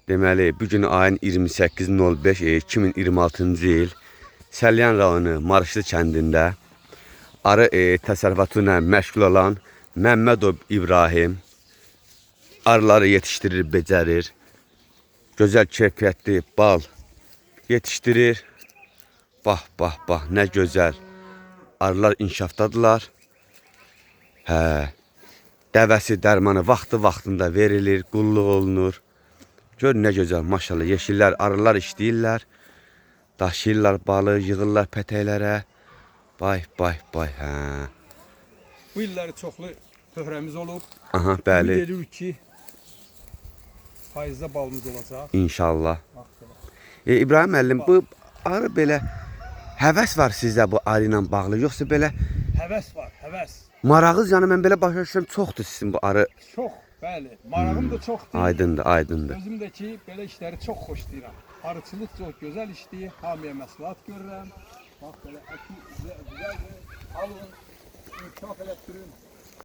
Deməli, bugün ayın 28.05.2026-cı il Səlyan rayonu Marışlı kəndində arı təsərrüfatı ilə məşğul olan Məmmədov İbrahim arıları yetişdirir, becərir. Gözəl keyfiyyətli bal yetişdirir. Bax, bax, bax, nə gözəl. Arılar inkişafdadılar. Dəvəsi, dərmanı vaxtında verilir, qulluq olunur. Gör nə gözəl, maşallah, yeşillər, arılar işləyirlər. Daşıyırlar balı, yığırlar pətəklərə. Bay, bay, bay, Bu illəri çoxlu pöhrəmiz olub. Aha, bəli. Ümid edirik ki, payızda balımız olacaq. İnşallah. İbrahim müəllim, bu arı belə həvəs var sizdə bu arı ilə bağlı, yoxsa belə Həvəs var, həvəs. marağınız, yəni mən belə başa düşürəm, çoxdur sizin bu arı. Çox, bəli. Marağım da çoxdur. Aydındır, aydındır. Özüm də ki, belə işləri çox xoşlayıram. Arıçılıq çox gözəl işdir. Hamıya məsləhət görürəm. Bax belə əki güzeldir. Alın, inkişaf elətdirin.